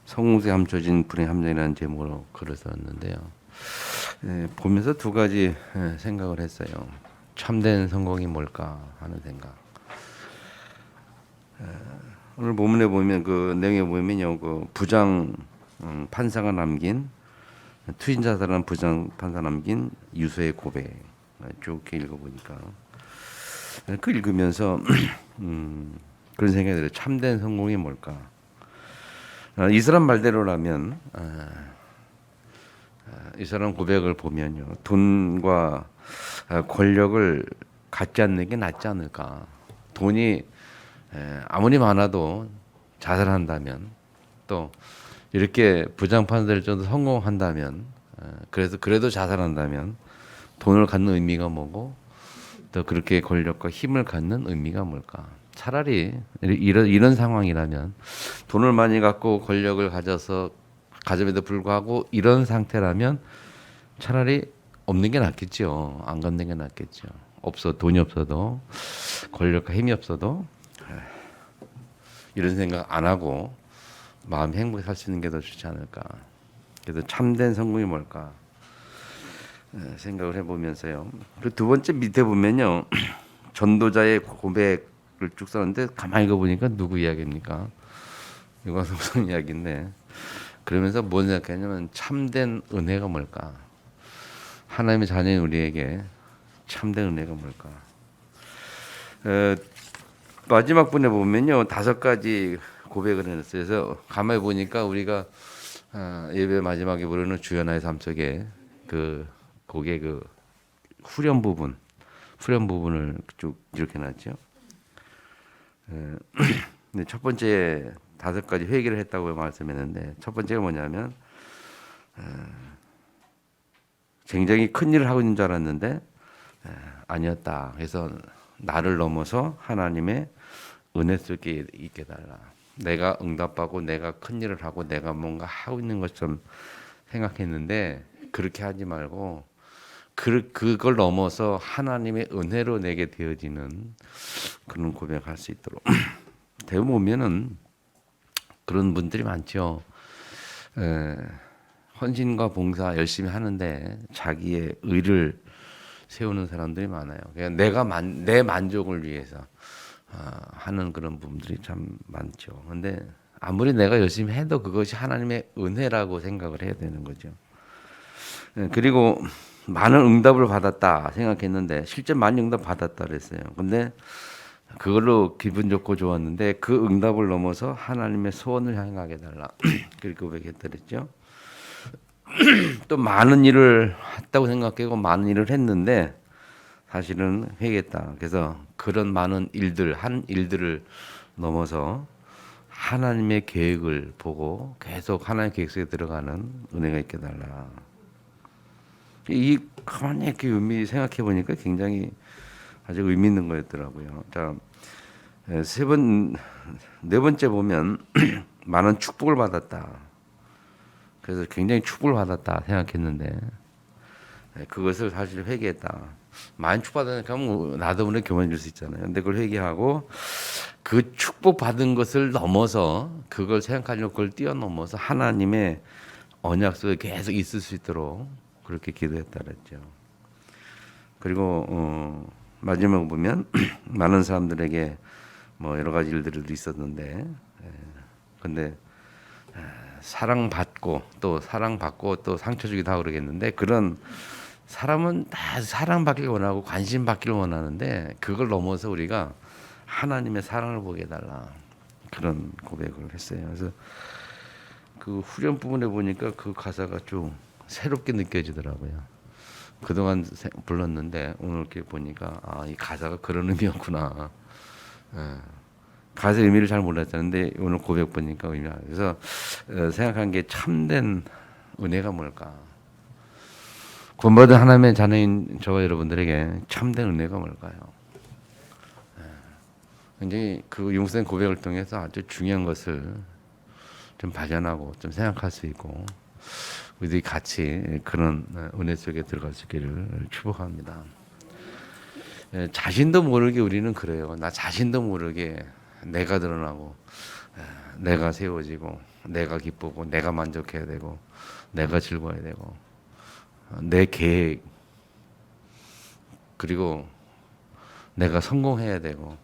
성공세 감춰진 불행 함정이라는 제목으로 글을 썼는데요. 보면서 두 가지 생각을 했어요. 참된 성공이 뭘까 하는 생각. 오늘 본문에 보면 그 내용에 보면요, 그 부장 판사가 남긴 투신자사라는 부장 판사 남긴 유서의 고백 쭉 읽어보니까 그 읽으면서 그런 생각이 들어요. 참된 성공이 뭘까? 이 사람 말대로라면 이 사람 고백을 보면요, 돈과 권력을 갖지 않는 게 낫지 않을까. 돈이 아무리 많아도 자살한다면, 또 이렇게 부장판사될 정도 성공한다면, 그래도 자살한다면 돈을 갖는 의미가 뭐고, 또 그렇게 권력과 힘을 갖는 의미가 뭘까? 차라리 이런 상황이라면 돈을 많이 갖고 권력을 가짐에도 불구하고 이런 상태라면 차라리 없는 게 낫겠죠. 안 갖는 게 낫겠죠. 돈이 없어도 권력과 힘이 없어도 이런 생각 안 하고 마음 행복히 살 수 있는 게 더 좋지 않을까. 그래서 참된 성공이 뭘까 생각을 해보면서요. 그 두 번째 밑에 보면요, 전도자의 고백을 쭉 썼는데 가만히 읽어보니까 누구 이야기입니까? 유광성성 이야기인데, 그러면서 뭔 생각했냐면 참된 은혜가 뭘까? 하나님의 자녀인 우리에게 참된 은혜가 뭘까? 마지막 분에 보면요, 5가지 고백을 해놨어요. 그래서 가만히 보니까 우리가 예배 마지막에 부르는 주여 나의 삶 속에 그 곡의 그 후렴 부분을 쭉 이렇게 놨죠. 네, 첫 번째 5가지 회개를 했다고 말씀했는데, 첫 번째가 뭐냐면 굉장히 큰 일을 하고 있는 줄 알았는데 아니었다. 그래서 나를 넘어서 하나님의 은혜 속에 있게 달라. 내가 응답하고 내가 큰 일을 하고 내가 뭔가 하고 있는 것처럼 생각했는데 그렇게 하지 말고 그걸 넘어서 하나님의 은혜로 내게 되어지는 그런 고백할 수 있도록. 대부분 보면은 그런 분들이 많죠. 헌신과 봉사 열심히 하는데 자기의 의를 세우는 사람들이 많아요. 그냥 내 만족을 위해서 하는 그런 부분들이 참 많죠. 근데 아무리 내가 열심히 해도 그것이 하나님의 은혜라고 생각을 해야 되는 거죠. 그리고 많은 응답을 받았다 생각했는데 실제 많이 응답 받았다 그랬어요. 근데 그걸로 기분 좋고 좋았는데 그 응답을 넘어서 하나님의 소원을 향하게 달라. 그렇게 고백했더랬죠. 또 많은 일을 했다고 생각하고 많은 일을 했는데 사실은 회개했다. 그래서 그런 많은 한 일들을 넘어서 하나님의 계획을 보고 계속 하나님의 계획 속에 들어가는 은혜가 있게 달라. 이 가만히 이렇게 생각해 보니까 굉장히 아주 의미 있는 거였더라고요. 자, 네 번째 보면 많은 축복을 받았다. 그래서 굉장히 축복을 받았다 생각했는데 그것을 사실 회개했다. 많이 축복받으니까 나도 모르게 교만해질 수 있잖아요. 근데 그걸 회개하고 그 축복받은 것을 넘어서 그걸 생각하려고 그걸 뛰어넘어서 하나님의 언약 속에 계속 있을 수 있도록 그렇게 기도했다 그랬죠. 그리고 마지막 보면 많은 사람들에게 뭐 여러 가지 일들도 있었는데 근데 사랑받고 또 상처 주기도 하고 그러겠는데 그런 사람은 다 사랑받기를 원하고 관심 받기를 원하는데 그걸 넘어서 우리가 하나님의 사랑을 보게 해달라 그런 고백을 했어요. 그래서 그 후렴 부분에 보니까 그 가사가 좀 새롭게 느껴지더라고요. 그동안 불렀는데 오늘 이렇게 보니까 이 가사가 그런 의미였구나. 가사의 의미를 잘 몰랐었는데 오늘 고백 보니까 의미가. 그래서 생각한 게 참된 은혜가 뭘까? 구원받은 하나님의 자녀인 저와 여러분들에게 참된 은혜가 뭘까요? 굉장히 그 융생 고백을 통해서 아주 중요한 것을 좀 발견하고 좀 생각할 수 있고 우리들이 같이 그런 은혜 속에 들어갈 수 있기를 축복합니다. 자신도 모르게 우리는 그래요. 나 자신도 모르게 내가 드러나고 내가 세워지고 내가 기쁘고 내가 만족해야 되고 내가 즐거워야 되고 내 계획 그리고 내가 성공해야 되고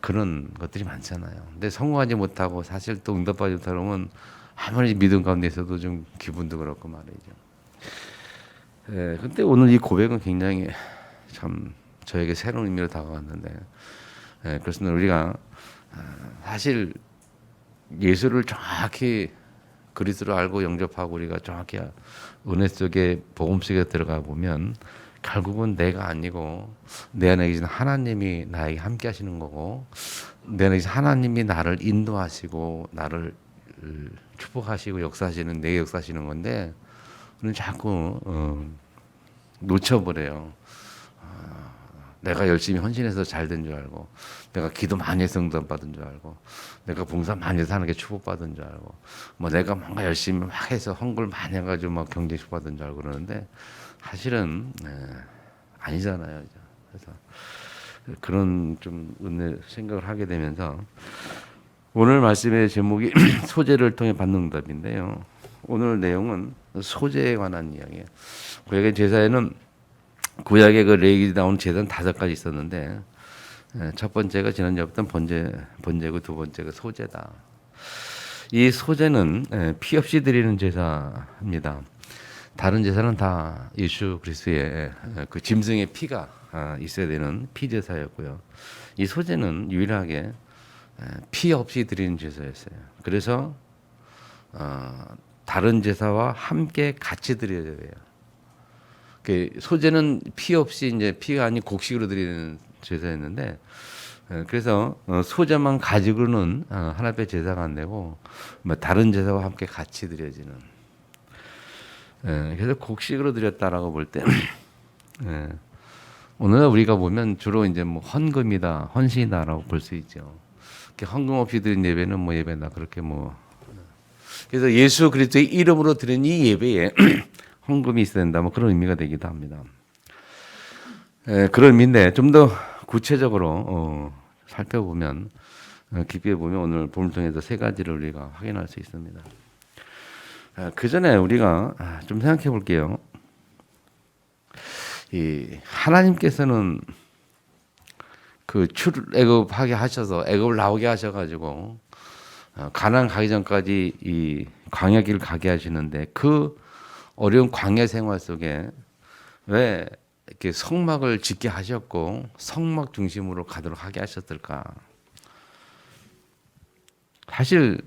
그런 것들이 많잖아요. 근데 성공하지 못하고 사실 또 응답받지 못하면 아무리 믿음 가운데서도 좀 기분도 그렇고 말이죠. 근데 오늘 이 고백은 굉장히 참 저에게 새로운 의미로 다가왔는데 그래서 우리가 사실 예수를 정확히 그리스도를 알고 영접하고 우리가 정확히 은혜 속에 복음 속에 들어가 보면 결국은 내가 아니고 내 안에 계신 하나님이 나에게 함께 하시는 거고 내 안에 계신 하나님이 나를 인도하시고 나를 축복하시고 역사하시는 내 역사하시는 건데 우리는 자꾸 놓쳐버려요. 내가 열심히 헌신해서 잘 된 줄 알고 내가 기도 많이 해서 응답 받은 줄 알고 내가 봉사 많이 해서 하는 게 축복받은 줄 알고 뭐 내가 뭔가 열심히 막 해서 헌글 많이 해가지고 막 경제 축복받은 줄 알고 그러는데 사실은 아니잖아요. 그래서 그런 좀 은혜 생각을 하게 되면서 오늘 말씀의 제목이 소재를 통해 받는 응답인데요. 오늘 내용은 소재에 관한 이야기예요. 구약의 제사에는 구약의 그 레위기 나온 제사는 5가지 있었는데 첫 번째가 지난주에 봤던 번제고 두 번째가 소제다. 이 소제는 피 없이 드리는 제사입니다. 다른 제사는 다 예수 그리스도의 그 짐승의 피가 있어야 되는 피 제사였고요. 이 소제는 유일하게 피 없이 드리는 제사였어요. 그래서 다른 제사와 함께 같이 드려야 돼요. 그 소제는 피 없이 이제 피가 아닌 곡식으로 드리는 제사였는데 그래서 소제만 가지고는 하나님의 제사가 안 되고 뭐 다른 제사와 함께 같이 드려지는 그래서 곡식으로 드렸다라고 볼 때 오늘 우리가 보면 주로 이제 뭐 헌금이다 헌신이다라고 볼 수 있죠. 헌금 없이 드린 예배는 뭐 예배다 그렇게 뭐 그래서 예수 그리스도의 이름으로 드린 이 예배에 헌금이 있어야 된다 뭐 그런 의미가 되기도 합니다. 그런 의미인데 좀 더 구체적으로 살펴보면 깊게 보면 오늘 본문을 통해서 3가지를 우리가 확인할 수 있습니다. 그 전에 우리가 좀 생각해 볼게요. 이 하나님께서는 그 출애굽하게 하셔서 애굽을 나오게 하셔가지고 가나안 가기 전까지 이 광야길을 가게 하시는데 그 어려운 광야 생활 속에 왜 이렇게 성막을 짓게 하셨고 성막 중심으로 가도록 하게 하셨을까? 사실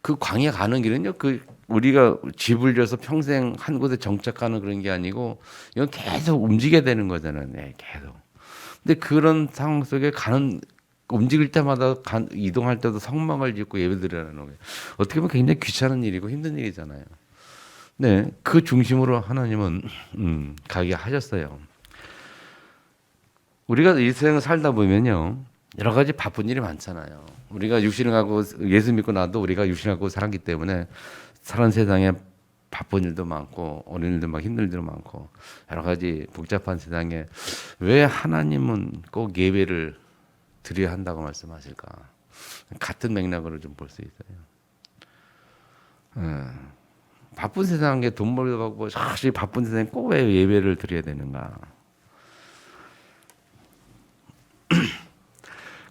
그 광야 가는 길은요, 그 우리가 집을 져서 평생 한 곳에 정착하는 그런 게 아니고 이건 계속 움직여야 되는 거잖아요. 네, 계속. 근데 그런 상황 속에 움직일 때마다 이동할 때도 성막을 짓고 예배드리라는 거예요. 어떻게 보면 굉장히 귀찮은 일이고 힘든 일이잖아요. 네, 그 중심으로 하나님은 가게 하셨어요. 우리가 이 세상을 살다 보면요, 여러 가지 바쁜 일이 많잖아요. 우리가 육신을 갖고 예수 믿고 나도 우리가 육신을 갖고 살았기 때문에 사는 세상에 바쁜 일도 많고 어려운 일도 많고 힘든 일도 많고 여러 가지 복잡한 세상에 왜 하나님은 꼭 예배를 드려야 한다고 말씀하실까? 같은 맥락으로 좀 볼 수 있어요. 바쁜 세상에 돈 벌려 갖고 사실 바쁜 세상에 꼭 왜 예배를 드려야 되는가?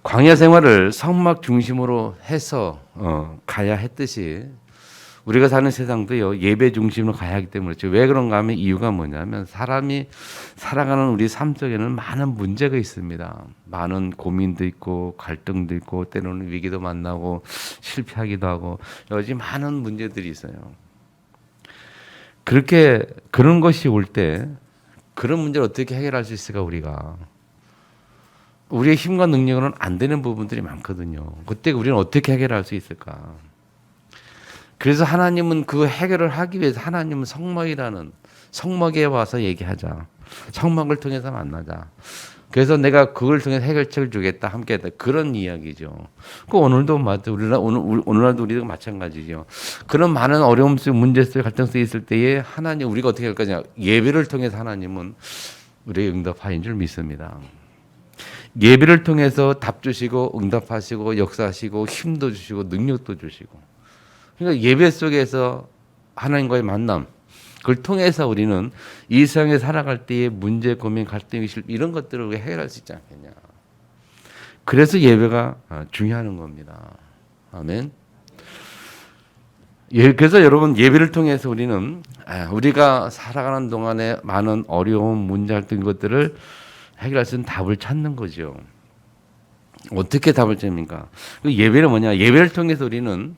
광야 생활을 성막 중심으로 해서 가야 했듯이 우리가 사는 세상도요 예배 중심으로 가야 하기 때문에 그렇죠. 왜 그런가 하면 이유가 뭐냐면 사람이 살아가는 우리 삶 속에는 많은 문제가 있습니다. 많은 고민도 있고 갈등도 있고 때로는 위기도 만나고 실패하기도 하고 여러 많은 문제들이 있어요. 그런 것이 올 때 그런 문제를 어떻게 해결할 수 있을까 우리가 우리의 힘과 능력으로는 안 되는 부분들이 많거든요. 그때 우리는 어떻게 해결할 수 있을까? 그래서 하나님은 그 해결을 하기 위해서 하나님은 성막에 와서 얘기하자. 성막을 통해서 만나자. 그래서 내가 그걸 통해 해결책을 주겠다. 함께 했다. 그런 이야기죠. 그 오늘도 오늘날도 우리도 마찬가지죠. 그런 많은 어려움 속 문제 속에 갈등 속에 있을 때에 하나님 우리가 어떻게 할 거냐. 예배를 통해서 하나님은 우리의 응답하인 줄 믿습니다. 예배를 통해서 답 주시고 응답하시고 역사하시고 힘도 주시고 능력도 주시고, 그러니까 예배 속에서 하나님과의 만남, 그걸 통해서 우리는 이 세상에 살아갈 때의 문제, 고민, 갈등, 이런 것들을 우리가 해결할 수 있지 않겠냐. 그래서 예배가 중요한 겁니다. 아멘. 그래서 여러분, 예배를 통해서 우리는 우리가 살아가는 동안에 많은 어려움, 문제, 갈등 것들을 해결할 수 있는 답을 찾는 거죠. 어떻게 답을 찾습니까? 그 예배는 뭐냐? 예배를 통해서 우리는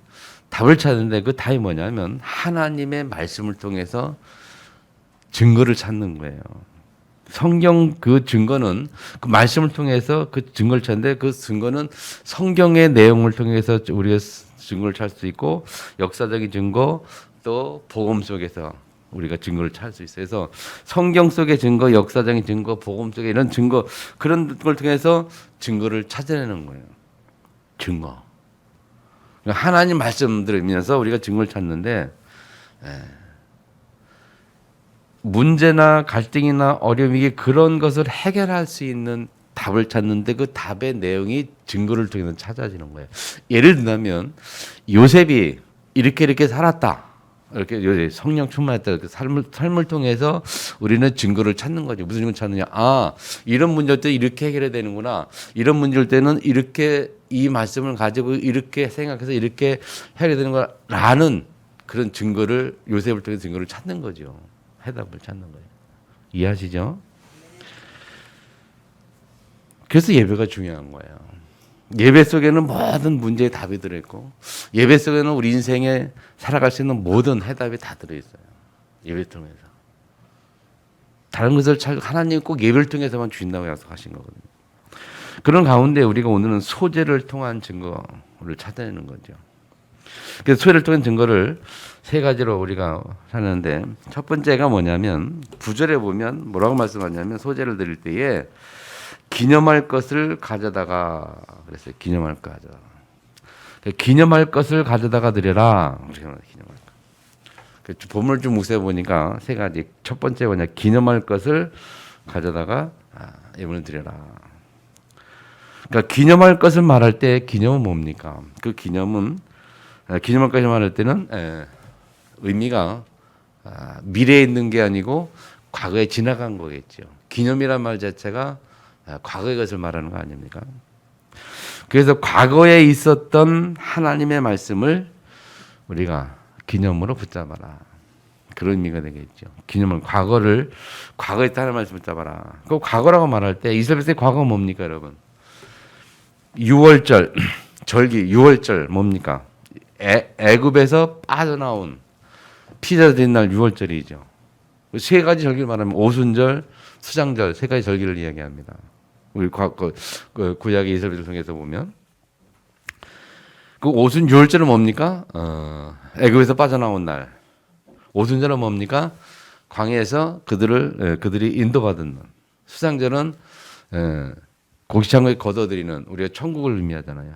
답을 찾는데, 그 답이 뭐냐면 하나님의 말씀을 통해서 증거를 찾는 거예요. 성경 그 증거는 그 말씀을 통해서 그 증거를 찾는데, 그 증거는 성경의 내용을 통해서 우리가 증거를 찾을 수 있고, 역사적인 증거, 또 복음 속에서 우리가 증거를 찾을 수 있어요. 그래서 성경 속의 증거, 역사적인 증거, 복음 속의 이런 증거, 그런 걸 통해서 증거를 찾아내는 거예요. 증거. 하나님 말씀 들으면서 우리가 증거를 찾는데, 문제나 갈등이나 어려움이 그런 것을 해결할 수 있는 답을 찾는데, 그 답의 내용이 증거를 통해서 찾아지는 거예요. 예를 들면 요셉이 이렇게 살았다, 이렇게 성령 충만했다, 이렇게 삶을 통해서 우리는 증거를 찾는 거죠. 무슨 증거 찾느냐? 이런 문제일 때 이렇게 해결해야 되는구나. 이런 문제일 때는 이렇게 이 말씀을 가지고 이렇게 생각해서 이렇게 해야 되는 거라는 그런 증거를, 요셉을 통해서 증거를 찾는 거죠. 해답을 찾는 거예요. 이해하시죠? 그래서 예배가 중요한 거예요. 예배 속에는 모든 문제의 답이 들어있고, 예배 속에는 우리 인생에 살아갈 수 있는 모든 해답이 다 들어있어요. 예배 통해서. 다른 것을 하나님 꼭 예배를 통해서만 주신다고 약속하신 거거든요. 그런 가운데 우리가 오늘은 소재를 통한 증거를 찾아내는 거죠. 그래서 소재를 통한 증거를 세 가지로 우리가 하는데, 첫 번째가 뭐냐면 9절에 보면 뭐라고 말씀하냐면, 소재를 드릴 때에 기념할 것을 가져다가 그랬어요. 기념할 거 가져다가. 기념할 것을 가져다가 드려라. 기념할 것. 본문을 좀 묵상해 보니까 세 가지. 첫 번째 뭐냐? 기념할 것을 가져다가 예물을 드려라. 그러니까 기념할 것을 말할 때 기념은 뭡니까? 그 기념은, 기념할 것을 말할 때는 의미가 미래에 있는 게 아니고 과거에 지나간 거겠죠. 기념이란 말 자체가 과거의 것을 말하는 거 아닙니까? 그래서 과거에 있었던 하나님의 말씀을 우리가 기념으로 붙잡아라. 그런 의미가 되겠죠. 기념은 과거에 있던 하나님의 말씀을 붙잡아라. 그 과거라고 말할 때 이스라엘 백성의 과거가 뭡니까, 여러분? 6월절, 절기 6월절 뭡니까? 애굽에서 빠져나온 피자 드린 날 6월절이죠. 세 가지 절기를 말하면 오순절, 수장절, 세 가지 절기를 이야기합니다. 우리 구약의 이스라엘을 통해서 보면 그 오순 6월절은 뭡니까? 애굽에서 빠져나온 날. 오순절은 뭡니까? 광야에서 그들이 인도받은 날. 수장절은 고기창고에 걷어들이는, 우리가 천국을 의미하잖아요.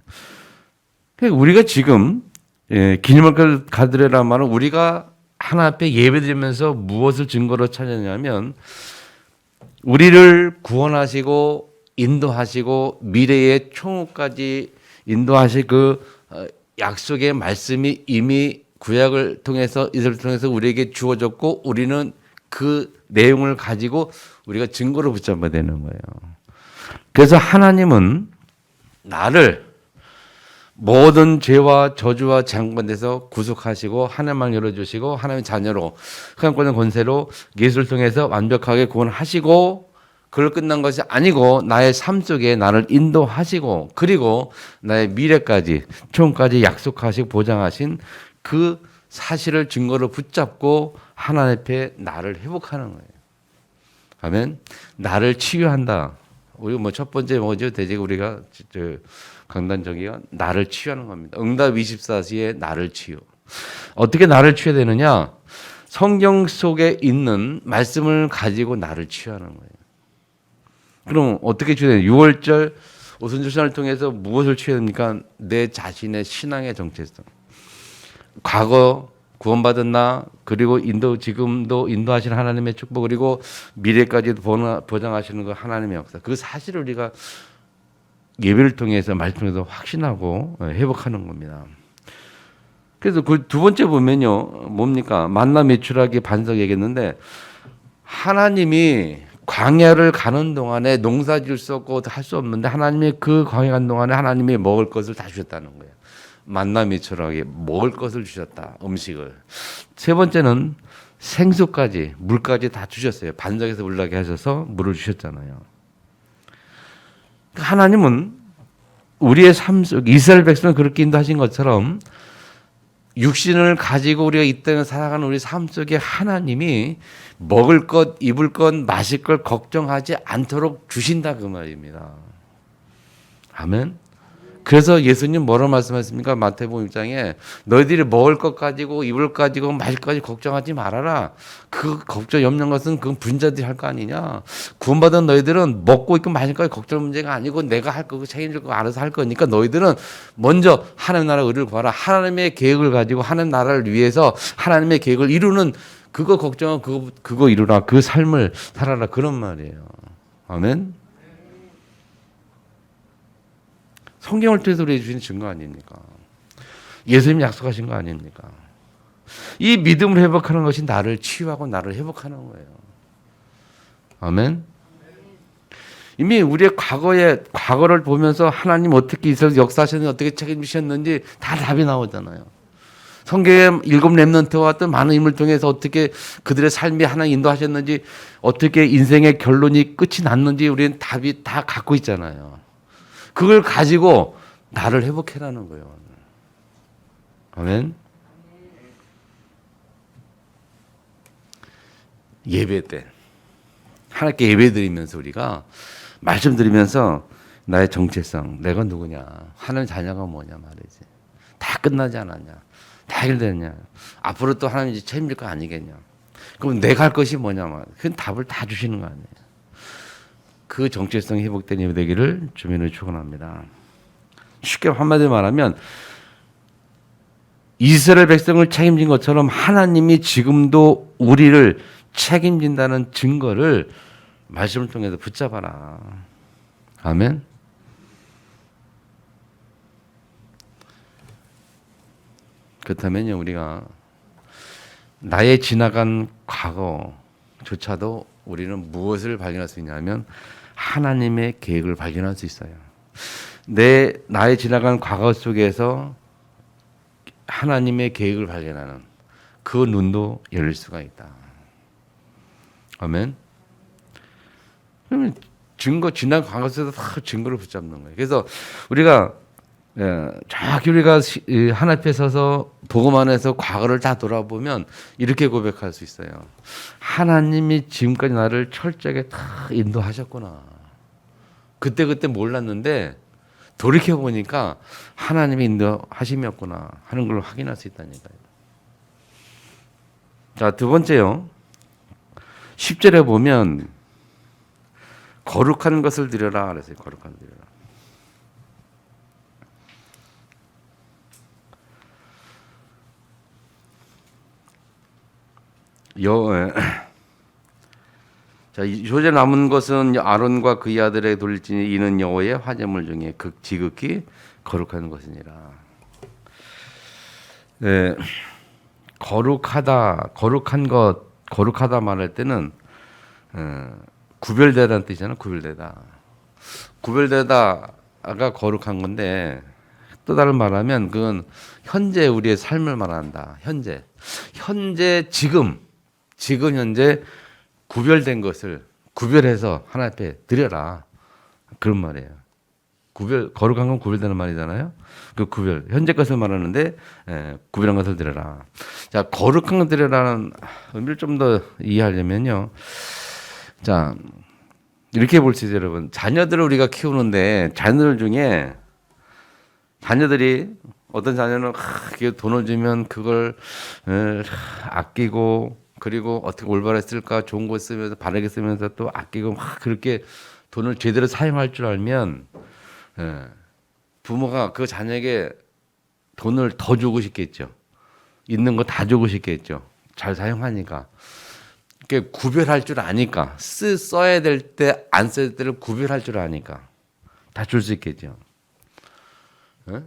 그러니까 우리가 지금 기념할 걸 가드리라는 말은, 우리가 하나 앞에 예배드리면서 무엇을 증거로 찾느냐면, 우리를 구원하시고 인도하시고 미래의 총후까지 인도하실 그 약속의 말씀이 이미 구약을 통해서, 이스라엘을 통해서 우리에게 주어졌고, 우리는 그 내용을 가지고 우리가 증거로 붙잡아야 되는 거예요. 그래서 하나님은 나를 모든 죄와 저주와 장관에서 구속하시고 하나님을 열어주시고, 하나님의 자녀로 하나님권의 권세로 예수를 통해서 완벽하게 구원하시고, 그걸 끝난 것이 아니고 나의 삶 속에 나를 인도하시고, 그리고 나의 미래까지 총까지 약속하시고 보장하신 그 사실을 증거로 붙잡고 하나님 앞에 나를 회복하는 거예요. 아멘. 나를 치유한다. 우리 첫 번째 뭐죠? 대제가 우리가 강단적이가 나를 치유하는 겁니다. 응답 24시에 나를 치유. 어떻게 나를 치유해야 되느냐? 성경 속에 있는 말씀을 가지고 나를 치유하는 거예요. 그럼 어떻게 치유해야 되냐? 6월절 오순절을 통해서 무엇을 치유해야 됩니까? 내 자신의 신앙의 정체성. 과거 구원받은 나 그리고 지금도 인도하시는 하나님의 축복 그리고 미래까지도 보장하시는 그 하나님의 역사 그 사실을 우리가 예배를 통해서 말씀 통해서 확신하고 회복하는 겁니다. 그래서 그 두 번째 보면요 뭡니까 만나 매출하기 반석 얘기했는데 하나님이 광야를 가는 동안에 농사지을 수 없고 할 수 없는데 하나님이 그 광야 가는 동안에 하나님이 먹을 것을 다 주셨다는 거예요. 만나 매출하게 먹을 것을 주셨다. 음식을. 세 번째는 생수까지 물까지 다 주셨어요. 반석에서 올라게 하셔서 물을 주셨잖아요. 하나님은 우리의 삶 속 이스라엘 백성을 그렇게 인도하신 것처럼 육신을 가지고 우리가 이 땅에 살아가는 우리 삶 속에 하나님이 먹을 것, 입을 것, 마실 걸 걱정하지 않도록 주신다 그 말입니다. 아멘. 그래서 예수님 뭐라고 말씀하십니까? 마태복음 6장에 너희들이 먹을 것 가지고 입을 것 가지고 마실 것 가지고 걱정하지 말아라. 그 걱정 염려한 것은 그건 분자들이 할 거 아니냐. 구원받은 너희들은 먹고 있고 마실 거 걱정 문제가 아니고 내가 할 거 책임질 거 알아서 할 거니까 너희들은 먼저 하나님 나라 의를 구하라. 하나님의 계획을 가지고 하나님 나라를 위해서 하나님의 계획을 이루는 그거 걱정하고 그거 이루라. 그 삶을 살아라. 그런 말이에요. 아멘. 성경을 통해서 우리에게 주신 증거 아닙니까? 예수님이 약속하신 거 아닙니까? 이 믿음을 회복하는 것이 나를 치유하고 나를 회복하는 거예요. 아멘. 이미 우리의 과거를 보면서 하나님 어떻게 이스라엘 역사하셨는지 어떻게 책임지셨는지 다 답이 나오잖아요. 성경의 7 렘넌트와 같은 많은 인물을 통해서 어떻게 그들의 삶이 하나님 인도하셨는지 어떻게 인생의 결론이 끝이 났는지 우리는 답이 다 갖고 있잖아요. 그걸 가지고 나를 회복해라는 거예요. 아멘. 예배 때 하나님께 예배 드리면서 우리가 말씀 드리면서 나의 정체성, 내가 누구냐, 하나님 자녀가 뭐냐 말이지. 다 끝나지 않았냐, 다 해결됐냐, 앞으로 또 하나님이 책임질 거 아니겠냐. 그럼 내가 할 것이 뭐냐 말. 그 답을 다 주시는 거 아니에요. 그 정체성이 회복된 예배 되기를 주님을 축원합니다. 쉽게 한마디로 말하면 이스라엘 백성을 책임진 것처럼 하나님이 지금도 우리를 책임진다는 증거를 말씀을 통해서 붙잡아라. 아멘. 그렇다면요 우리가 나의 지나간 과거조차도 우리는 무엇을 발견할 수 있냐면 하나님의 계획을 발견할 수 있어요. 나의 지나간 과거 속에서 하나님의 계획을 발견하는 그 눈도 열릴 수가 있다. 아멘. 그러면 지난 과거 속에서 다 증거를 붙잡는 거예요. 그래서 우리가 저기 우리가 하나님 앞에 서서 복음 안에서 과거를 다 돌아보면 이렇게 고백할 수 있어요. 하나님이 지금까지 나를 철저하게 다 인도하셨구나. 그때 몰랐는데 돌이켜보니까 하나님이 인도하심이었구나 하는 걸 확인할 수 있다니까요. 자, 두 번째요. 10절에 보면 거룩한 것을 드려라 그랬어요. 거룩한 것을 드려라. 자, 조제 남은 것은 아론과 그의 아들에게 돌릴지니 이는 여호와의 화제물 중에 지극히 거룩한 것이니라. 네, 거룩하다 말할 때는 구별되다는 뜻이잖아요. 구별되다가 거룩한 건데 또 다른 말하면 그건 현재 우리의 삶을 말한다. 현재 지금 현재 구별된 것을 구별해서 하나님 앞에 드려라. 그런 말이에요. 거룩한 건 구별되는 말이잖아요. 그 현재 것을 말하는데 구별한 것을 드려라. 자, 거룩한 것 드려라는 의미를 좀 더 이해하려면요. 자, 이렇게 볼 수 있어요, 여러분. 자녀들을 우리가 키우는데 자녀들 중에 자녀들이 어떤 자녀는 돈을 주면 그걸 아끼고 그리고 어떻게 올바르게 쓸까 좋은 거 쓰면서 바르게 쓰면서 또 아끼고 막 그렇게 돈을 제대로 사용할 줄 알면 부모가 그 자녀에게 돈을 더 주고 싶겠죠. 있는 거 다 주고 싶겠죠. 잘 사용하니까. 그게 구별할 줄 아니까. 써야 될 때, 안 써야 될 때를 구별할 줄 아니까. 다 줄 수 있겠죠. 네?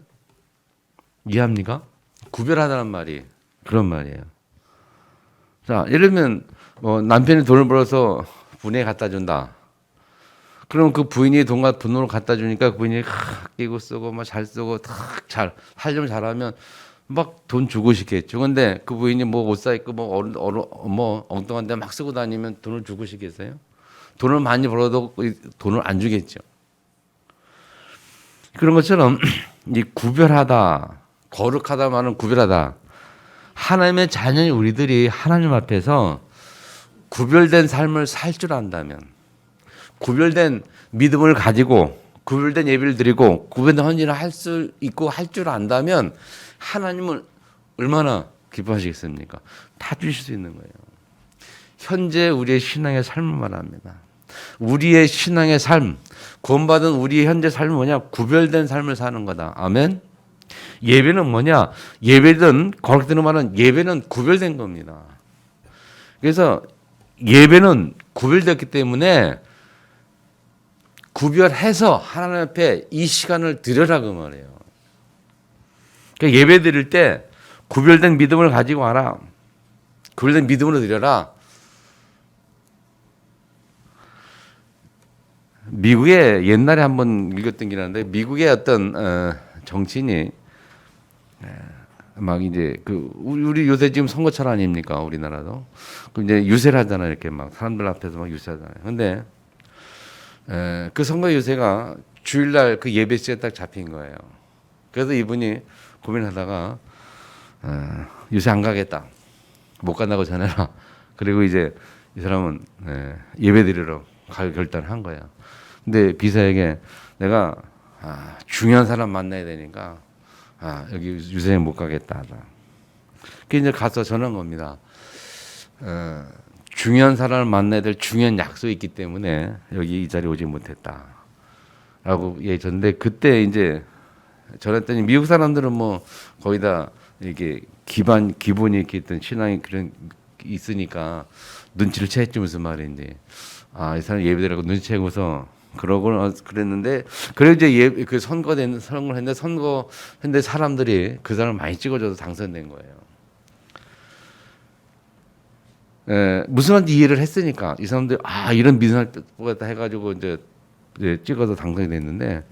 이해합니까? 구별하다는 말이 그런 말이에요. 자, 예를 들면 뭐 남편이 돈을 벌어서 부인에게 갖다 준다. 그럼 그 부인이 돈을 갖다 주니까 부인이 아끼고 쓰고 막 잘 쓰고 잘 살려면 잘하면 막 돈 주고 싶겠죠. 근데 그 부인이 뭐 옷 사 입고 뭐 엉뚱한 데 막 쓰고 다니면 돈을 주고 싶겠어요? 돈을 많이 벌어도 돈을 안 주겠죠. 그런 것처럼 이 구별하다, 거룩하다 말은 구별하다. 하나님의 자녀인 우리들이 하나님 앞에서 구별된 삶을 살 줄 안다면, 구별된 믿음을 가지고 구별된 예배를 드리고 구별된 헌신을 할 수 있고 할 줄 안다면 하나님은 얼마나 기뻐하시겠습니까? 다 주실 수 있는 거예요. 현재 우리의 신앙의 삶을 말합니다. 우리의 신앙의 삶, 구원받은 우리의 현재 삶은 뭐냐? 구별된 삶을 사는 거다. 아멘. 예배는 뭐냐? 예배든 거룩되는 말은 예배는 구별된 겁니다. 그래서 예배는 구별됐기 때문에 구별해서 하나님 앞에 이 시간을 드려라 그 말이에요. 그러니까 예배 드릴 때 구별된 믿음을 가지고 와라. 구별된 믿음으로 드려라. 미국에 옛날에 한번 읽었던 게 있는데 미국의 어떤 정치인이 막 이제 우리 요새 지금 선거철 아닙니까 우리나라도 그 이제 유세를 하잖아요. 이렇게 막 사람들 앞에서 막 유세하잖아요. 근데 그 선거 유세가 주일날 그 예배 시간에 딱 잡힌 거예요. 그래서 이분이 고민하다가 유세 안 가겠다. 못 간다고 전해라. 그리고 이제 이 사람은 예배 드리러 갈 결단을 한 거야. 근데 비서에게 내가 중요한 사람 만나야 되니까 여기 유세에 못 가겠다. 그 이제 가서 전한 겁니다. 중요한 사람을 만나야 될 중요한 약속이 있기 때문에 여기 이 자리에 오지 못했다. 라고 얘기했는데 그때 이제 전했더니 미국 사람들은 뭐 거의 다 이게 기본이 이렇게 있던 신앙이 그런 있으니까 눈치를 채했지 무슨 말인지. 이 사람 예배드리라고 눈치채고서 그랬는데 그래 이제 선거를 했는데 선거했는데 사람들이 그 사람을 많이 찍어줘서 당선된 거예요. 무슨 말인지 이해를 했으니까 이 사람들이 이런 믿음을 보겠다 해가지고 이제 찍어서 당선이 됐는데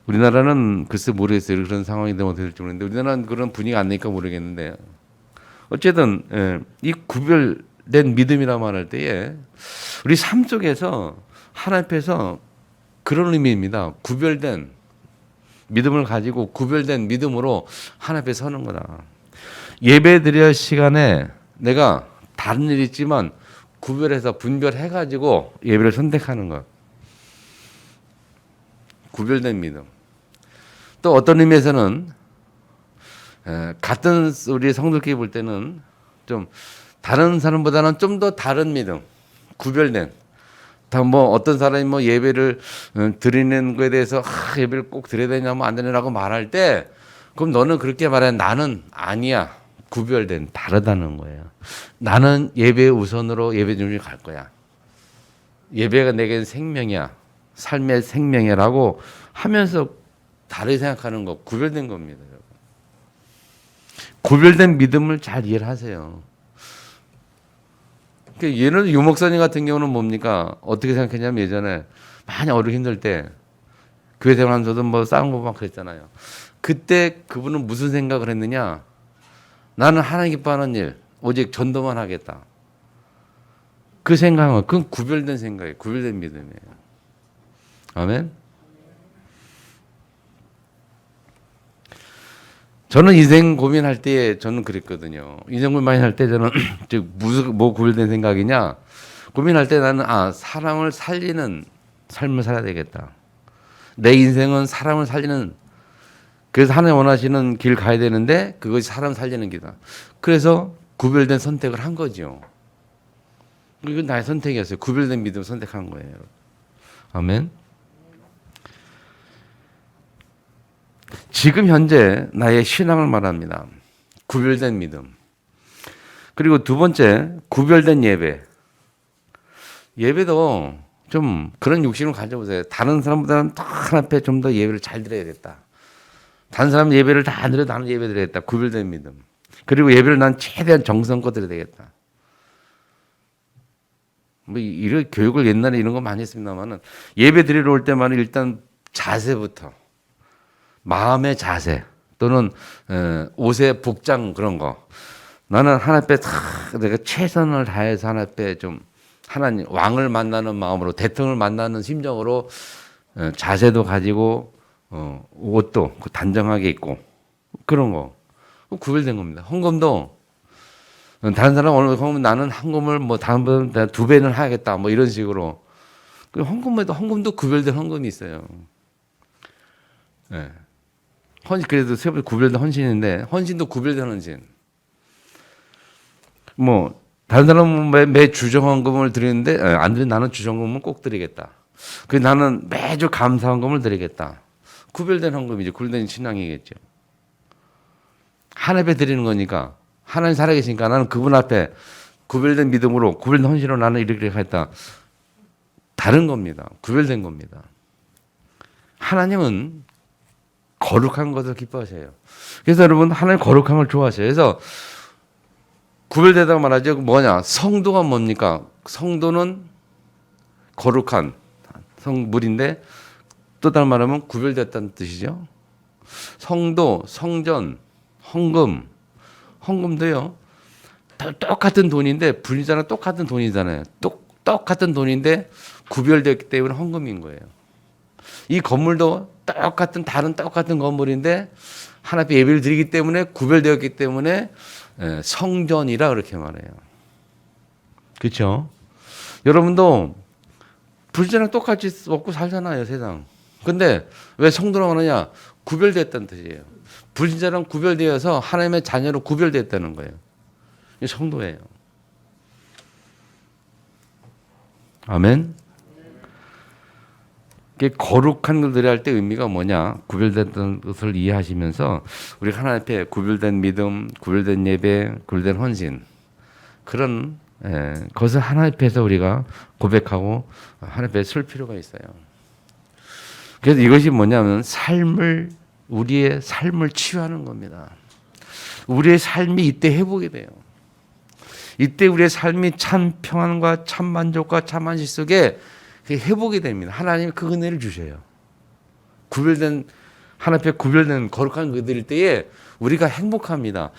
우리나라는 글쎄 모르겠어요. 그런 상황이 되면 어떻게 될지 모르겠는데 우리나라는 그런 분위기가 안 되니까 모르겠는데 어쨌든 이 구별된 믿음이라 말할 때에 우리 삶 속에서 하나님 앞에서 그런 의미입니다. 구별된 믿음을 가지고 구별된 믿음으로 하나님 앞에 서는 거다. 예배 드릴 시간에 내가 다른 일이 있지만 구별해서 분별해가지고 예배를 선택하는 것. 구별된 믿음. 또 어떤 의미에서는 같은 우리 성도끼리 볼 때는 좀 다른 사람보다는 좀 더 다른 믿음. 구별된. 뭐 어떤 사람이 뭐 예배를 드리는 거에 대해서 예배를 꼭 드려야 되냐면 안 되냐고 말할 때 그럼 너는 그렇게 말해. 나는 아니야. 구별된 다르다는 거예요. 나는 예배 우선으로 예배 중심으로 갈 거야. 예배가 내게는 생명이야. 삶의 생명이라고 하면서 다르게 생각하는 거 구별된 겁니다. 구별된 믿음을 잘 이해를 하세요. 예를 유 목사님 같은 경우는 뭡니까? 어떻게 생각했냐면 예전에 많이 어렵게 힘들 때 교회 생활하면서도 뭐 싸운 거 막 그랬잖아요. 그때 그분은 무슨 생각을 했느냐? 나는 하나님 기뻐하는 일 오직 전도만 하겠다. 그 생각은 그건 구별된 생각이에요. 구별된 믿음이에요. 아멘. 저는 인생 고민할 때 저는 그랬거든요. 인생 고민할 때 저는 즉 뭐 구별된 생각이냐? 고민할 때 나는 사람을 살리는 삶을 살아야 되겠다. 내 인생은 사람을 살리는 그래서 하나님 원하시는 길 가야 되는데 그것이 사람 살리는 길이다. 그래서 구별된 선택을 한 거죠. 이건 나의 선택이었어요. 구별된 믿음을 선택한 거예요. 아멘. 지금 현재 나의 신앙을 말합니다. 구별된 믿음. 그리고 두 번째, 구별된 예배. 예배도 좀 그런 욕심을 가져보세요. 다른 사람보다는 더 하나님 앞에 좀 더 예배를 잘 드려야겠다. 다른 사람 예배를 다 안 드려도 나는 예배 드려야겠다. 구별된 믿음. 그리고 예배를 난 최대한 정성껏 드려야 되겠다. 뭐 이런 교육을 옛날에 이런 거 많이 했습니다만은 예배 드리러 올 때만은 일단 자세부터 마음의 자세 또는 옷의 복장 그런 거 나는 하나님 앞에 다 내가 최선을 다해서 하나님 앞에 좀 하나님 왕을 만나는 마음으로 대통령을 만나는 심정으로 자세도 가지고 옷도 단정하게 입고 그런 거 구별된 겁니다. 헌금도 다른 사람 오늘 헌금 나는 헌금을 뭐 다음번 두 배는 하겠다 뭐 이런 식으로 헌금도 구별된 헌금이 있어요. 네. 그래도 세 번 구별된 헌신인데 헌신도 구별된 헌신. 뭐 다른 사람은 매 주정헌금을 드리는데 안 드리는 나는 주정헌금은 꼭 드리겠다. 그 나는 매주 감사헌금을 드리겠다. 구별된 헌금이죠. 구별된 신앙이겠죠. 하나님 앞에 드리는 거니까 하나님 살아계시니까 나는 그분 앞에 구별된 믿음으로 구별된 헌신으로 나는 이렇게 했다. 다른 겁니다. 구별된 겁니다. 하나님은 거룩한 것을 기뻐하세요. 그래서 여러분 하나님 거룩한 걸 좋아하세요. 그래서 구별되다고 말하죠. 뭐냐? 성도가 뭡니까? 성도는 거룩한 성물인데 또 다른 말하면 구별됐다는 뜻이죠. 성도, 성전, 헌금도요. 똑같은 돈인데 분리자랑 똑같은 돈이잖아요. 똑같은 돈인데 구별됐기 때문에 헌금인 거예요. 이 건물도 똑같은 건물인데 하나님 앞에 예배를 드리기 때문에 구별되었기 때문에 성전이라 그렇게 말해요. 그렇죠? 여러분도 불자랑 똑같이 먹고 살잖아요, 세상. 근데 왜 성도라고 하느냐? 구별됐다는 뜻이에요. 불신자랑 구별되어서 하나님의 자녀로 구별됐다는 거예요. 이게 성도예요. 아멘. 거룩한 것들을 할 때 의미가 뭐냐? 구별됐다는 것을 이해하시면서 우리 하나님 앞에 구별된 믿음, 구별된 예배, 구별된 헌신 그런 것을 하나님 앞에서 우리가 고백하고 하나님 앞에 설 필요가 있어요. 그래서 이것이 뭐냐면 우리의 삶을 치유하는 겁니다. 우리의 삶이 이때 회복이 돼요. 이때 우리의 삶이 참 평안과 참 만족과 참 안식 속에 회복이 됩니다. 하나님이 그 은혜를 주셔요. 하나님 앞에 구별된 거룩한 그들일 때에 우리가 행복합니다.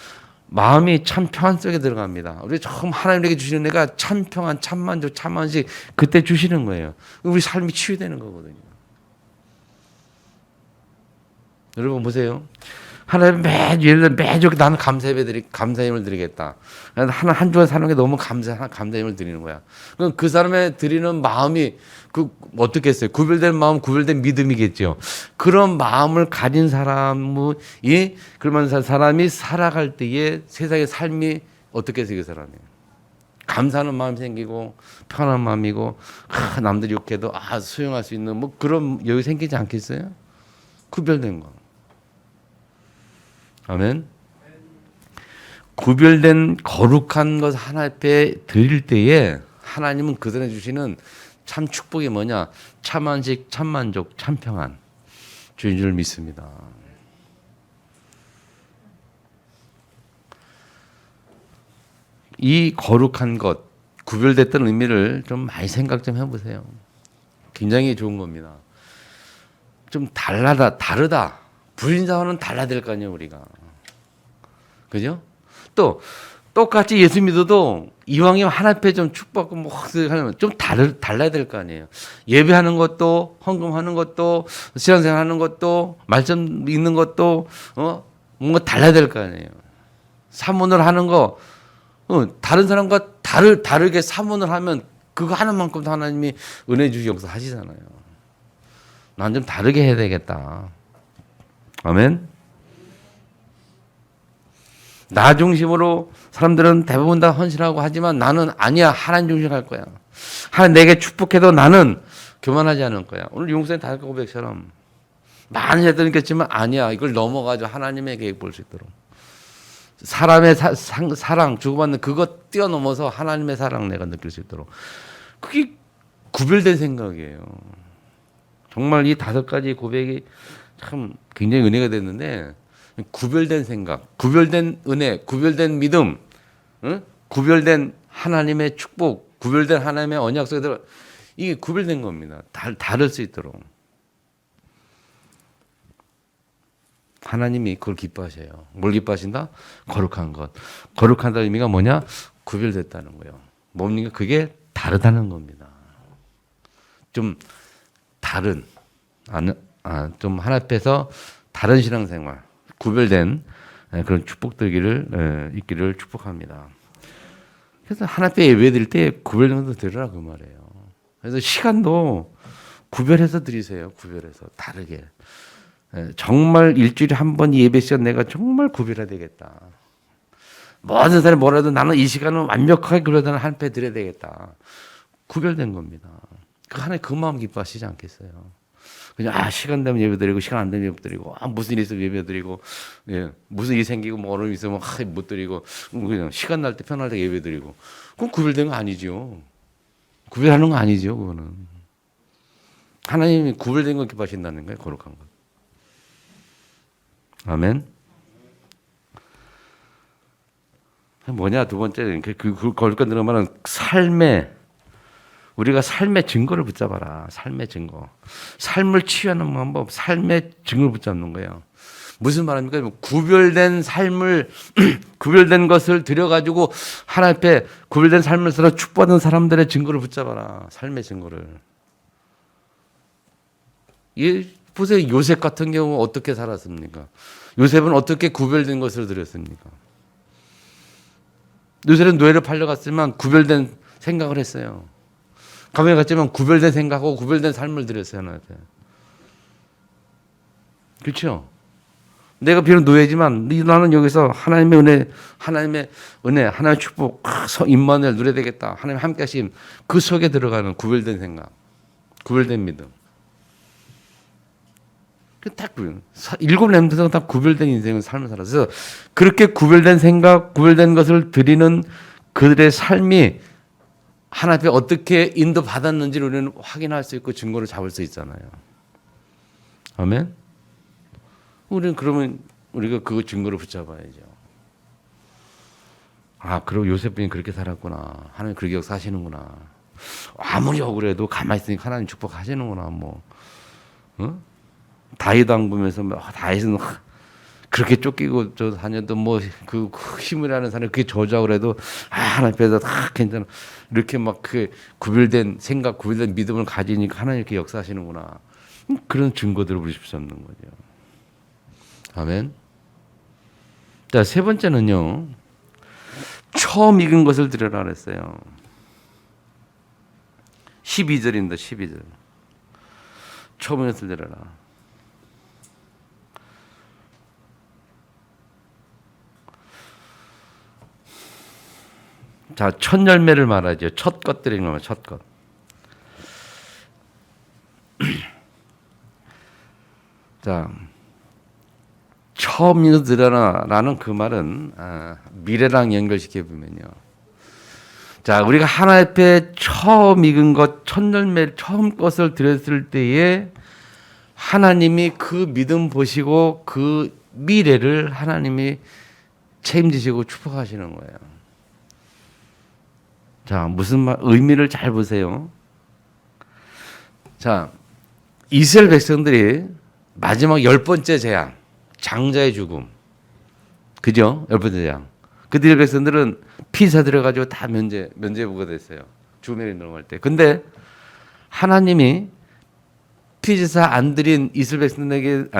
마음이 참 평안 속에 들어갑니다. 우리 처음 하나님에게 주시는 은혜가 참 평안, 참 만족, 참 안식 그때 주시는 거예요. 우리 삶이 치유되는 거거든요. 여러분 보세요. 하나님 매주 나는 감사임을 드리겠다. 한 주간 사는 게 너무 감사임을 드리는 거야. 그럼 그 사람의 드리는 마음이 어떻게 했어요? 구별된 마음, 구별된 믿음이겠죠. 그런 마음을 가진 그러면서 사람이 살아갈 때에 세상의 삶이 어떻게 해서 그 사람이 감사하는 마음이 생기고 편한 마음이고 남들이 욕해도 수용할 수 있는 뭐 그런 여유 생기지 않겠어요? 구별된 거. 아멘. 구별된 거룩한 것 하나 앞에 드릴 때에 하나님은 그들에 주시는 참 축복이 뭐냐? 참 안식, 참 만족, 참 평안 주인 줄 믿습니다. 이 거룩한 것, 구별됐던 의미를 좀 많이 생각 좀 해보세요. 굉장히 좋은 겁니다. 좀 다르다. 불신자와는 달라야 될 거 아니에요, 우리가. 그죠? 또, 똑같이 예수 믿어도 이왕이면 하나님 앞에 좀 축복받고 뭐 하면 좀 달라야 될 거 아니에요. 예배하는 것도, 헌금하는 것도, 신앙생활 하는 것도, 말씀 읽는 것도, 뭔가 달라야 될 거 아니에요. 사문을 하는 거, 다른 사람과 다르게 사문을 하면 그거 하는 만큼도 하나님이 은혜 주시 역사 하시잖아요. 난 좀 다르게 해야 되겠다. 아멘. 나 중심으로 사람들은 대부분 다 헌신하고 하지만 나는 아니야. 하나님 중심 할 거야. 하나님 내게 축복해도 나는 교만하지 않을 거야. 오늘 용서의 다섯 고백처럼 많은 애들은 있겠지만 아니야. 이걸 넘어가지고 하나님의 계획 볼 수 있도록 사람의 사랑 주고받는 그것 뛰어넘어서 하나님의 사랑 내가 느낄 수 있도록 그게 구별된 생각이에요. 정말 이 5가지 고백이 참 굉장히 은혜가 됐는데 구별된 생각, 구별된 은혜, 구별된 믿음, 응? 구별된 하나님의 축복, 구별된 하나님의 언약 속에 들어 이게 구별된 겁니다. 다를 수 있도록 하나님이 그걸 기뻐하셔요. 뭘 기뻐하신다? 거룩한 것. 거룩한다는 의미가 뭐냐? 구별됐다는 거예요. 뭡니까? 그게 다르다는 겁니다. 좀 다른 좀 하나 앞에서 다른 신앙생활, 구별된 그런 축복들기를 있기를 축복합니다. 그래서 하나 앞에 예배 드릴 때 구별된 것도 드리라 그 말이에요. 그래서 시간도 구별해서 드리세요. 구별해서 다르게. 정말 일주일에 한 번 예배 시간 내가 정말 구별해야 되겠다. 모든 사람이 뭐라도 나는 이 시간은 완벽하게 그러다는 한 패 드려야 되겠다. 구별된 겁니다. 그 하나님 그 마음 기뻐하시지 않겠어요? 그냥 시간 되면 예배 드리고 시간 안 되면 예배 드리고 무슨 일이 있으면 예배 드리고 무슨 일이 생기고 뭐 어려움이 있으면 못 드리고 그냥 시간 날 때 편할 때 예배 드리고 그건 구별된 거 아니죠. 구별하는 거 아니죠. 그거는 하나님이 구별된 거 기뻐하신다는 거예요. 거룩한 것. 아멘. 뭐냐 두 번째 거룩한 들어가면 우리가 삶의 증거를 붙잡아라. 삶의 증거. 삶을 치유하는 방법, 삶의 증거를 붙잡는 거예요. 무슨 말입니까? 구별된 삶을 구별된 것을 들여가지고 하나님 앞에 구별된 삶을 살아 축복받은 사람들의 증거를 붙잡아라. 삶의 증거를. 보세요. 요셉 같은 경우 어떻게 살았습니까? 요셉은 어떻게 구별된 것을 드렸습니까? 요셉은 노예를 팔려갔지만 구별된 생각을 했어요. 감옥에 갔지만 구별된 생각하고 구별된 삶을 드렸어요. 하나님한테. 그렇죠? 내가 비록 노예지만 나는 여기서 하나님의 은혜, 하나님의 축복, 임만을 누려야 되겠다. 하나님 함께 하심 그 속에 들어가는 구별된 생각, 구별된 믿음. 딱 7 렘넌트가 다 구별된 인생을 삶을 살아서 그렇게 구별된 생각, 구별된 것을 드리는 그들의 삶이 하나님 앞에 어떻게 인도받았는지를 우리는 확인할 수 있고 증거를 잡을 수 있잖아요. 아멘? 우리는 그러면 우리가 그 증거를 붙잡아야죠. 그리고 요셉분이 그렇게 살았구나. 하나님 그렇게 역사하시는구나. 아무리 억울해도 가만히 있으니까 하나님 축복하시는구나. 다윗 왕 보면서 다윗은 그렇게 쫓기고 다녀도 그 힘을 하는 사람이 그게 저주하고 그래도 하나님 앞에서 다 괜찮아. 이렇게 그 구별된 생각, 구별된 믿음을 가지니까 하나님 이렇게 역사하시는구나. 그런 증거들을 우리 붙잡는 거죠. 아멘. 자, 세 번째는요. 처음 익은 것을 드려라 그랬어요. 12절입니다. 12절. 처음 익은 것을 드려라. 자, 첫 열매를 말하죠. 첫 것들인 거면 첫 것. 자, 처음 드러나라는 그 말은 미래랑 연결시켜 보면요. 자, 우리가 하나님 앞에 처음 익은 것, 첫 열매, 처음 것을 드렸을 때에 하나님이 그 믿음 보시고 그 미래를 하나님이 책임지시고 축복하시는 거예요. 자, 무슨 말, 의미를 잘 보세요. 자, 이스라엘 백성들이 마지막 10번째 재앙, 장자의 죽음. 그죠? 10번째 재앙. 그들의 백성들은 피사 들어가지고 다 면제부가 됐어요. 죽음에 넘어갈 때. 근데 하나님이 피지사 안 드린 이스라엘 백성에게,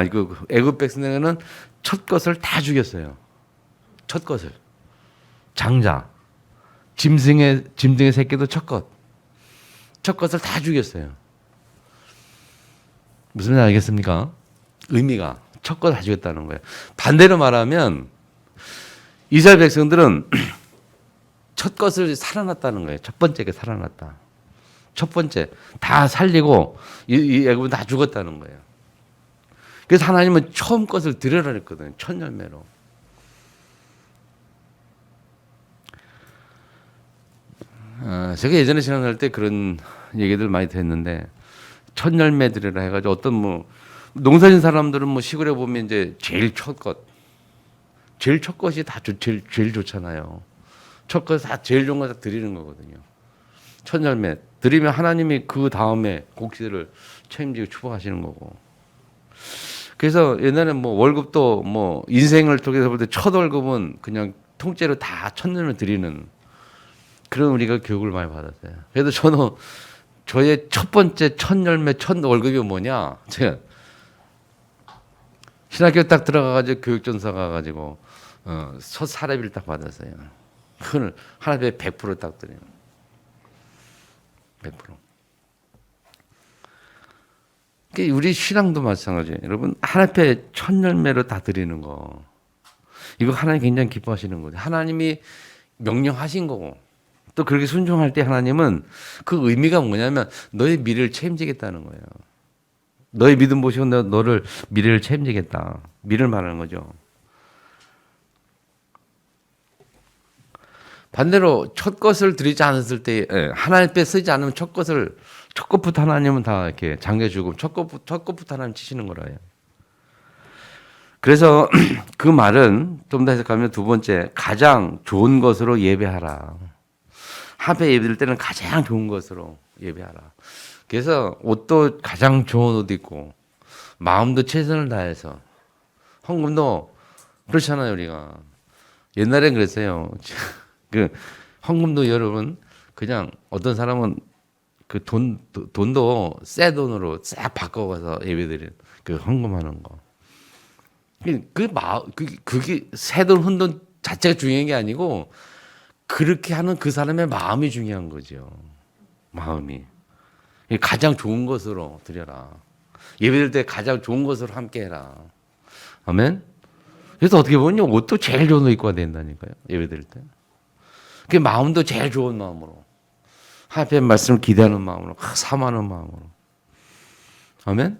애굽 백성에게는 첫 것을 다 죽였어요. 첫 것을. 장자. 짐승의 새끼도 첫 것을 다 죽였어요. 무슨 말인지 알겠습니까? 의미가 첫 것 다 죽였다는 거예요. 반대로 말하면 이스라엘 백성들은 첫 것을 살아났다는 거예요. 첫 번째가 살아났다. 첫 번째 다 살리고 이 애굽은 다 죽었다는 거예요. 그래서 하나님은 처음 것을 드려라 했거든요. 첫 열매로. 제가 예전에 신앙할 때 그런 얘기들 많이 됐는데 첫 열매 드리라 해가지고 어떤 뭐 농사진 사람들은 뭐 시골에 보면 이제 제일 첫 것이 다 제일 좋잖아요. 첫 것 다 제일 좋은 거 다 드리는 거거든요. 첫 열매 드리면 하나님이 그 다음에 곡식들을 책임지고 축복하시는 거고. 그래서 옛날에 뭐 월급도 뭐 인생을 통해서 볼 때 첫 월급은 그냥 통째로 다 첫 열매 드리는 그런 우리가 교육을 많이 받았어요. 그래도 저는 저의 첫 번째 첫 열매 첫 월급이 뭐냐? 제가 신학교 딱 들어가가지고 교육전사 가가지고 첫 사례비를 딱 받았어요. 그걸 하나님의 100%딱 드려요. 100%. 우리 신앙도 마찬가지예요. 여러분 하나님의 첫 열매로 다 드리는 거. 이거 하나님 굉장히 기뻐하시는 거죠. 하나님이 명령하신 거고 또 그렇게 순종할 때 하나님은 그 의미가 뭐냐면 너의 미래를 책임지겠다는 거예요. 너의 믿음 보시고 너를 미래를 책임지겠다. 미래를 말하는 거죠. 반대로 첫 것을 드리지 않았을 때 하나님 께 쓰지 않으면 첫 것부터 하나님은 다 이렇게 잠겨주고 첫 것부터 하나님 치시는 거라요. 그래서 그 말은 좀 더 해석하면 두 번째 가장 좋은 것으로 예배하라. 하루에 예배드릴 때는 가장 좋은 것으로 예배하라. 그래서 옷도 가장 좋은 옷 입고 마음도 최선을 다해서 헌금도 그렇잖아요 우리가. 옛날엔 그랬어요. 그 헌금도 여러분 그냥 어떤 사람은 그 돈도 새 돈으로 싹 바꿔가서 예배드리는 그 헌금하는 거. 그게 새 돈 헌돈 자체가 중요한 게 아니고 그렇게 하는 그 사람의 마음이 중요한 거죠. 마음이 가장 좋은 것으로 드려라. 예배드릴 때 가장 좋은 것으로 함께해라. 아멘. 그래서 어떻게 보면 옷도 제일 좋은 옷 입고 된다니까요. 예배드릴 때. 그 마음도 제일 좋은 마음으로 하나님의 말씀을 기대하는 마음으로 사모하는 마음으로. 아멘.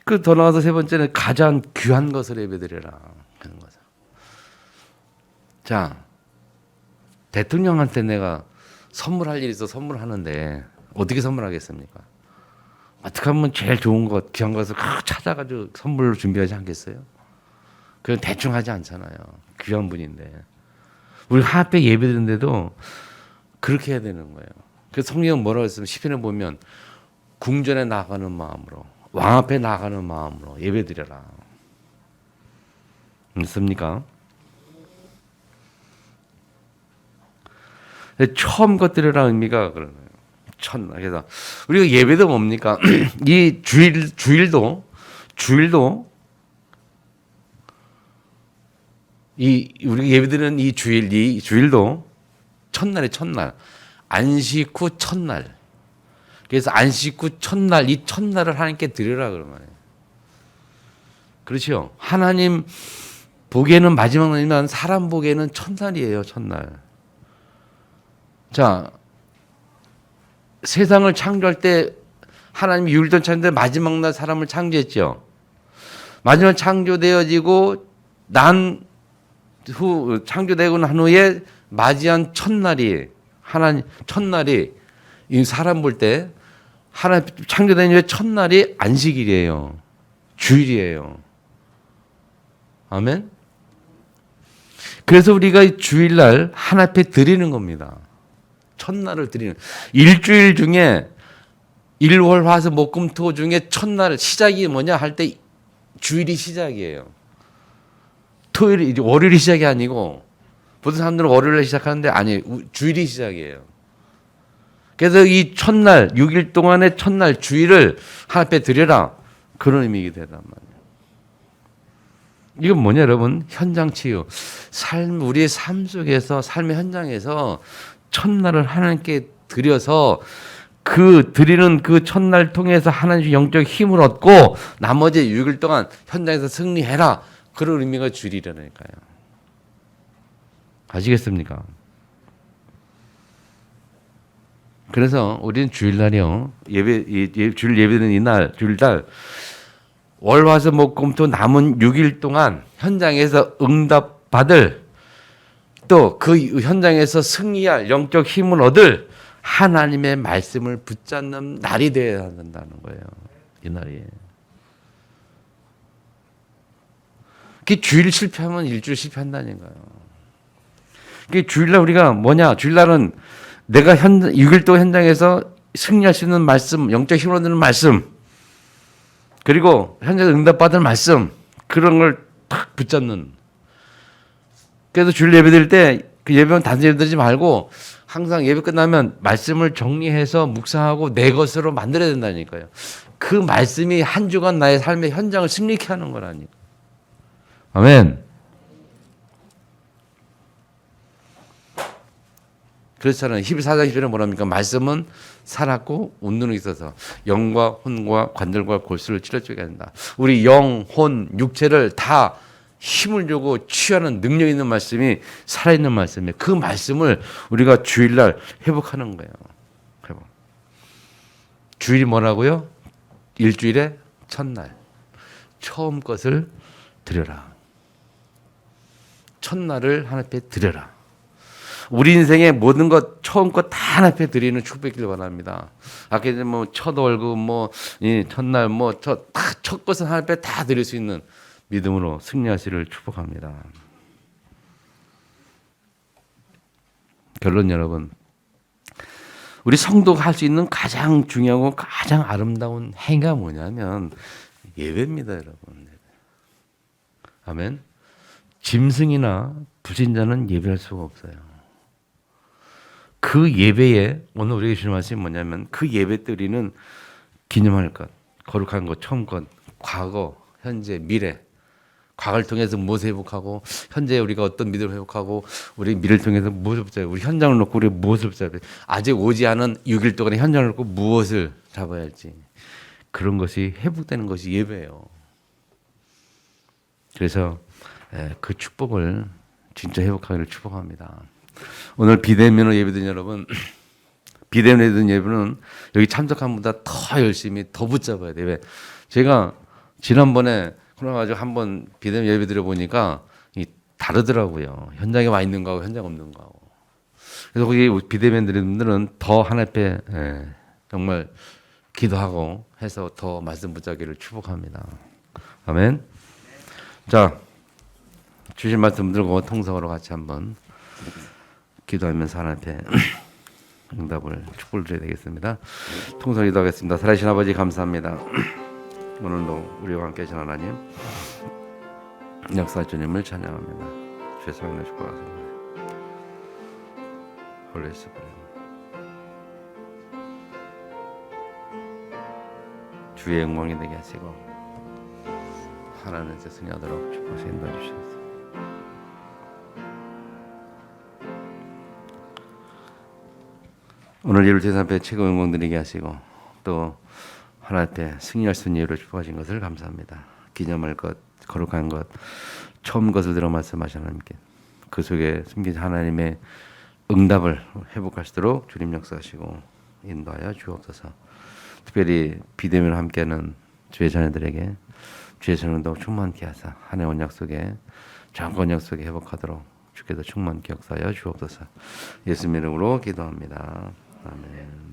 그 더 나아가서 세 번째는 가장 귀한 것을 예배드려라 하는 거죠. 자, 대통령한테 내가 선물할 일이 있어 선물하는데 어떻게 선물하겠습니까? 어떻게 하면 제일 좋은 것, 귀한 것을 찾아가지고 선물로 준비하지 않겠어요? 그건 대충 하지 않잖아요. 귀한 분인데. 우리 하나님 예배드리는데도 그렇게 해야 되는 거예요. 그래서 성경은 뭐라고 했으면 시편에 보면 궁전에 나가는 마음으로 왕 앞에 나가는 마음으로 예배드려라. 있습니까? 처음 것 드려라 의미가 그러네요. 첫날. 그래서 우리가 예배도 뭡니까? 이 주일도 우리가 예배드리는 이 주일도 첫날 안식 후 첫날. 그래서 안식 후 첫날 이 첫날을 하나님께 드리라 그런 말이에요. 그렇죠? 하나님 보기에는 마지막 날이면 사람 보기에는 첫날이에요. 첫날. 자, 세상을 창조할 때 하나님이 6일 창조할 때 마지막 날 사람을 창조했죠. 마지막 창조되어지고 창조되고 난 후에 맞이한 첫날이 이 사람 볼 때 하나님 창조된 후에 첫날이 안식일이에요. 주일이에요. 아멘. 그래서 우리가 주일날 하나님 앞에 드리는 겁니다. 첫날을 드리는. 일주일 중에 일월 화수 목금토 중에 첫날 시작이 뭐냐 할 때 주일이 시작이에요. 월요일이 시작이 아니고 보통 사람들은 월요일에 시작하는데 아니에요. 주일이 시작이에요. 그래서 이 첫날 6일 동안의 첫날 주일을 하나님 앞에 드려라. 그런 의미가 되단 말이에요. 이건 뭐냐 여러분? 현장 치유. 우리의 삶 속에서 삶의 현장에서 첫날을 하나님께 드려서 그 드리는 그 첫날 통해서 하나님의 영적 힘을 얻고 나머지 6일 동안 현장에서 승리해라. 그런 의미가 주일이라니까요. 아시겠습니까? 그래서 우리는 주일날이요. 주일 예배는 이날, 주일날 월화수목금토 남은 6일 동안 현장에서 응답받을 또 그 현장에서 승리할 영적 힘을 얻을 하나님의 말씀을 붙잡는 날이 되어야 한다는 거예요. 이 날이. 그 주일 실패하면 일주일 실패한다니까요. 그 주일날 우리가 뭐냐? 주일날은 내가 6일도 현장에서 승리할 수 있는 말씀, 영적 힘을 얻는 말씀, 그리고 현장에서 응답받을 말씀, 그런 걸 탁 붙잡는. 그래서 주일 예배 드릴 때 그 예배는 단순히 예배 드리지 말고 항상 예배 끝나면 말씀을 정리해서 묵상하고 내 것으로 만들어야 된다니까요. 그 말씀이 한 주간 나의 삶의 현장을 승리케 하는 거라니까. 아멘. 그렇잖아요. 14장 10절에 뭐랍니까? 말씀은 살았고 운동이 있어서 영과 혼과 관절과 골수를 찔러주게 한다. 우리 영, 혼, 육체를 다 힘을 주고 취하는 능력 있는 말씀이 살아있는 말씀이에요. 그 말씀을 우리가 주일날 회복하는 거예요. 회복. 주일이 뭐라고요? 일주일의 첫날. 처음 것을 드려라. 첫날을 하나님 앞에 드려라. 우리 인생의 모든 것 처음 것 다 하나님 앞에 드리는 축복이길 바랍니다. 아까 이제 뭐 첫 월급 이 첫날 첫 것은 하나님 앞에 다 드릴 수 있는 믿음으로 승리하시를 축복합니다. 결론 여러분, 우리 성도가 할 수 있는 가장 중요하고 가장 아름다운 행위가 뭐냐면 예배입니다, 여러분. 아멘. 짐승이나 불신자는 예배할 수가 없어요. 그 예배에 오늘 우리에게 주신 말씀이 뭐냐면 그 예배 때 우리는 기념할 것, 거룩한 것, 처음 것, 과거, 현재, 미래. 과거를 통해서 무엇을 회복하고 현재 우리가 어떤 믿음을 회복하고 우리 미래를 통해서 무엇을 붙잡아요. 우리 현장을 놓고 우리 무엇을 붙잡아요. 아직 오지 않은 6일 동안의 현장을 놓고 무엇을 잡아야 할지. 그런 것이 회복되는 것이 예배예요. 그래서 그 축복을 진짜 회복하기를 축복합니다. 오늘 비대면으로 예배드린 여러분, 비대면으로 예배드린 예배는 여기 참석한 분보다 더 열심히 더 붙잡아야 돼요. 왜? 제가 지난번에 그래가지고 한번 비대면 예배 드려 보니까 다르더라고요. 현장에 와 있는 거하고 현장 없는 거하고. 그래서 거기 비대면 드리는 분들은 더 하나님 앞에 정말 기도하고 해서 더 말씀 붙잡기를 축복합니다. 아멘. 자, 주신 말씀 들고 통성으로 같이 한번 기도하면서 하나님 앞에 응답을 축복을 드려야 되겠습니다. 통성 기도하겠습니다. 살아계신 아버지 감사합니다. 오늘도 우리와 함께 하신 하나님 역사 주님을 찬양합니다. 주의 사랑을 축복하십니다. 홀리스프레 주의 영광이 되게 하시고 하나님의 승리하도록 축복하시 인도해 주시옵소서. 오늘 예를 제사 앞에 최고 영광 드리게 하시고 또 하나님 앞에 승리할 수 있는 예로 축복하신 것을 감사합니다. 기념할 것, 거룩한 것, 처음 것을 들어 말씀하신 하나님께 그 속에 숨긴 하나님의 응답을 회복할 수 있도록 주님 역사하시고 인도하여 주옵소서. 특별히 비대면으로 함께하는 주의 자녀들에게 주의 성령도 충만케 하사 한 해 언약 속에 정권 언약 속에 회복하도록 주께서 충만케 역사하여 주옵소서. 예수님 이름으로 기도합니다. 아멘.